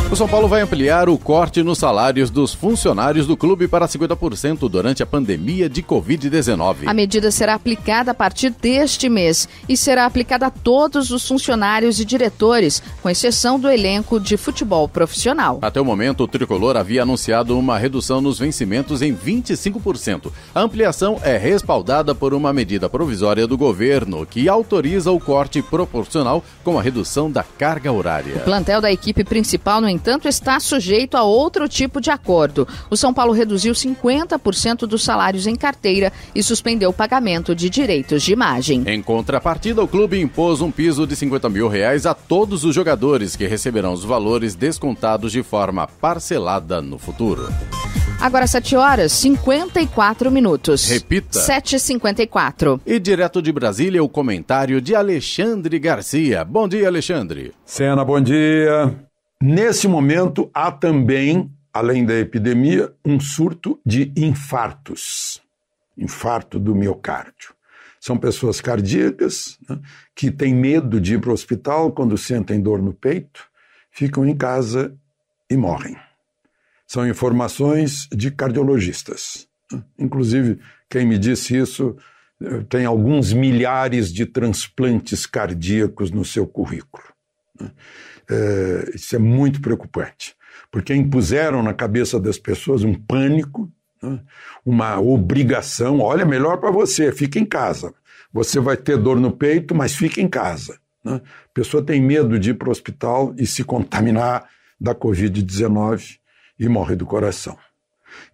O São Paulo vai ampliar o corte nos salários dos funcionários do clube para 50% durante a pandemia de Covid-19. A medida será aplicada a partir deste mês e será aplicada a todos os funcionários e diretores, com exceção do elenco de futebol profissional. Até o momento, o Tricolor havia anunciado uma redução nos vencimentos em 25%. A ampliação é respaldada por uma medida provisória do governo, que autoriza o corte proporcional com a redução da carga horária. O plantel da equipe principal, no entanto, está sujeito a outro tipo de acordo. O São Paulo reduziu 50% dos salários em carteira e suspendeu o pagamento de direitos de imagem. Em contrapartida, o clube impôs um piso de R$50 mil a todos os jogadores, que receberão os valores descontados de forma parcelada no futuro. Agora 7h54. Repita. 7h54. E direto de Brasília, o comentário de Alexandre Garcia. Bom dia, Alexandre. Sena, bom dia. Nesse momento, há também, além da epidemia, um surto de infartos. Infarto do miocárdio. São pessoas cardíacas, né, que têm medo de ir para o hospital quando sentem dor no peito, ficam em casa e morrem. São informações de cardiologistas. Inclusive, quem me disse isso tem alguns milhares de transplantes cardíacos no seu currículo. Isso é muito preocupante, porque impuseram na cabeça das pessoas um pânico, né, uma obrigação. Olha, melhor para você, fica em casa. Você vai ter dor no peito, mas fica em casa. Né? A pessoa tem medo de ir para o hospital e se contaminar da Covid-19 e morre do coração.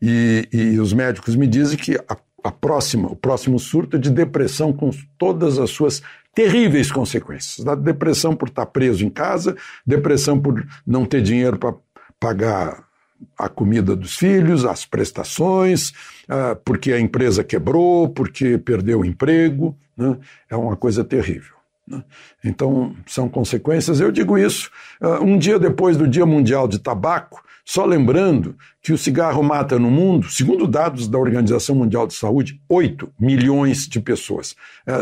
E os médicos me dizem que o próximo surto é de depressão, com todas as suas terríveis consequências. Da depressão por estar preso em casa, depressão por não ter dinheiro para pagar a comida dos filhos, as prestações, porque a empresa quebrou, porque perdeu o emprego. Né? É uma coisa terrível. né? Então, são consequências. Eu digo isso um dia depois do Dia Mundial de Tabaco, só lembrando que o cigarro mata no mundo, segundo dados da Organização Mundial de Saúde, 8 milhões de pessoas.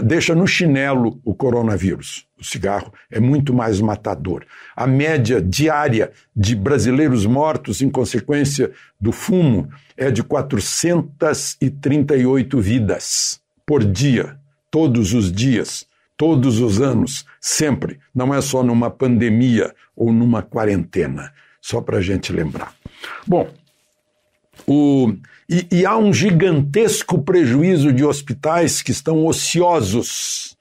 Deixa no chinelo o coronavírus. O cigarro é muito mais matador. A média diária de brasileiros mortos em consequência do fumo é de 438 vidas por dia, todos os dias, todos os anos, sempre. Não é só numa pandemia ou numa quarentena. Só para a gente lembrar. Bom, e há um gigantesco prejuízo de hospitais que estão ociosos,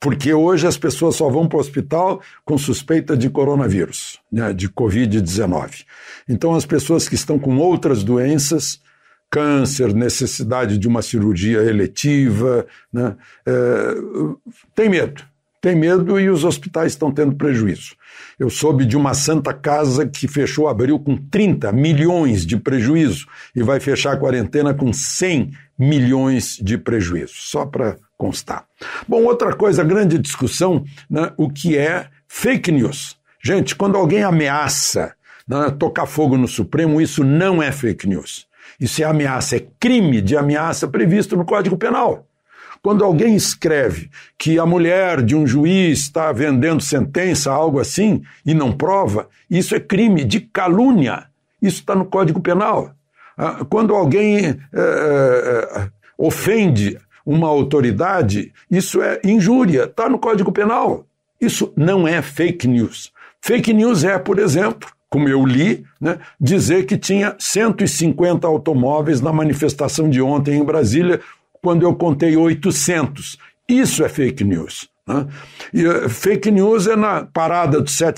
porque hoje as pessoas só vão para o hospital com suspeita de coronavírus, né, de Covid-19. Então as pessoas que estão com outras doenças, câncer, necessidade de uma cirurgia eletiva, né, tem medo e os hospitais estão tendo prejuízo. Eu soube de uma Santa Casa que fechou abril com 30 milhões de prejuízo e vai fechar a quarentena com 100 milhões de prejuízo, só para constar. Bom, outra coisa, grande discussão, né, o que é fake news. Gente, quando alguém ameaça, né, tocar fogo no Supremo, isso não é fake news. Isso é ameaça, é crime de ameaça previsto no Código Penal. Quando alguém escreve que a mulher de um juiz está vendendo sentença, algo assim, e não prova, isso é crime de calúnia. Isso está no Código Penal. Quando alguém ofende uma autoridade, isso é injúria, está no Código Penal. Isso não é fake news. Fake news é, por exemplo, como eu li, né, dizer que tinha 150 automóveis na manifestação de ontem em Brasília, quando eu contei 800. Isso é fake news. Né? E fake news é na parada do 7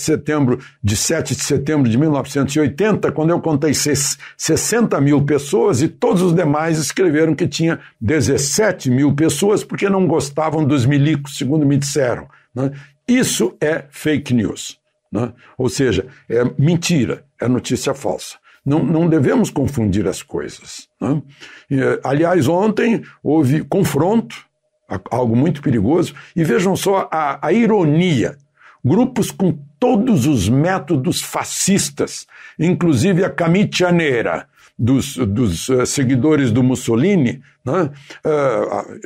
de setembro de 1980, quando eu contei 60 mil pessoas e todos os demais escreveram que tinha 17 mil pessoas porque não gostavam dos milicos, segundo me disseram. Né? Isso é fake news. Né? Ou seja, é mentira, é notícia falsa. Não devemos confundir as coisas. Né? Aliás, ontem houve confronto, algo muito perigoso, e vejam só a ironia. Grupos com todos os métodos fascistas, inclusive a camicia nera dos seguidores do Mussolini, né?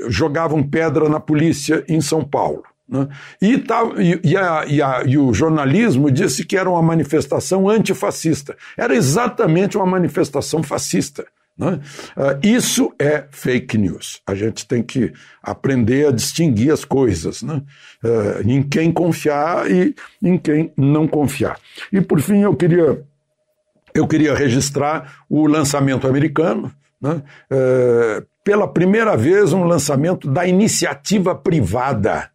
Jogavam pedra na polícia em São Paulo. Né? E o jornalismo disse que era uma manifestação antifascista. Era exatamente uma manifestação fascista. Né? Isso é fake news. A gente tem que aprender a distinguir as coisas, né? Em quem confiar e em quem não confiar. E por fim eu queria registrar o lançamento americano, né? Pela primeira vez um lançamento da iniciativa privada.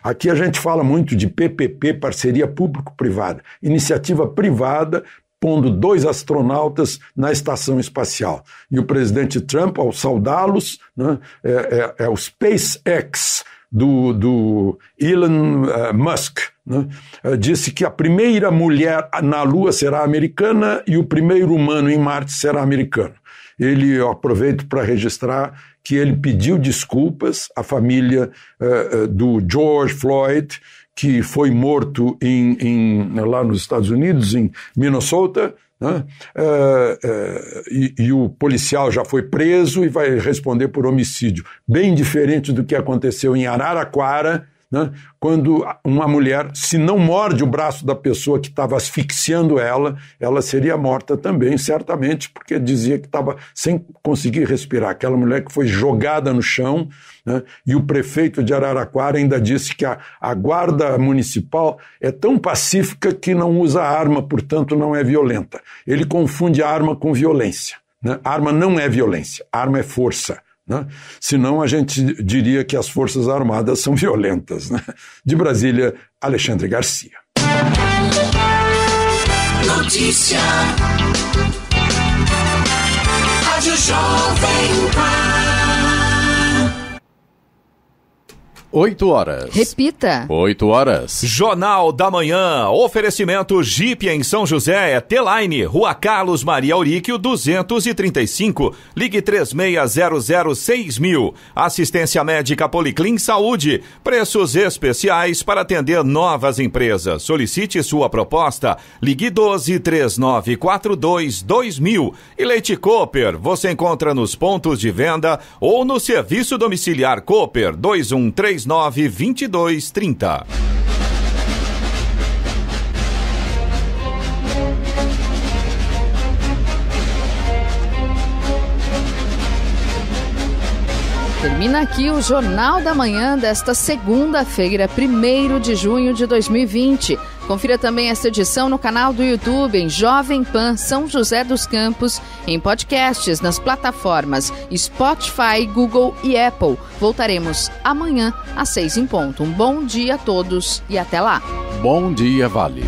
Aqui a gente fala muito de PPP, parceria público-privada, iniciativa privada pondo 2 astronautas na estação espacial. E o presidente Trump, ao saudá-los, né, é o SpaceX do Elon Musk, né, disse que a primeira mulher na Lua será americana e o primeiro humano em Marte será americano. Eu aproveito para registrar que ele pediu desculpas à família do George Floyd, que foi morto lá nos Estados Unidos, em Minnesota, né? E o policial já foi preso e vai responder por homicídio. Bem diferente do que aconteceu em Araraquara, né? Quando uma mulher, se não morde o braço da pessoa que estava asfixiando ela seria morta também, certamente, porque dizia que estava sem conseguir respirar. Aquela mulher que foi jogada no chão, né? E o prefeito de Araraquara ainda disse que a guarda municipal é tão pacífica que não usa arma, portanto não é violenta. Ele confunde a arma com violência. Né? A arma não é violência, a arma é força. Né? Senão a gente diria que as Forças Armadas são violentas. Né? De Brasília, Alexandre Garcia. Notícia. Rádio Jovem Pan. 8 horas. Repita. 8 horas. Jornal da Manhã. Oferecimento Jeep em São José. T-Line. Rua Carlos Maria Auríquio, 235. Ligue 36006000. Assistência médica Policlin Saúde. Preços especiais para atender novas empresas. Solicite sua proposta. Ligue 1239422000. E Leite Cooper. Você encontra nos pontos de venda ou no serviço domiciliar Cooper 2139-2230. Termina aqui o Jornal da Manhã desta segunda-feira, 1º de junho de 2020. Confira também esta edição no canal do YouTube em Jovem Pan São José dos Campos, em podcasts nas plataformas Spotify, Google e Apple. Voltaremos amanhã às 6 em ponto. Um bom dia a todos e até lá. Bom dia, Vale.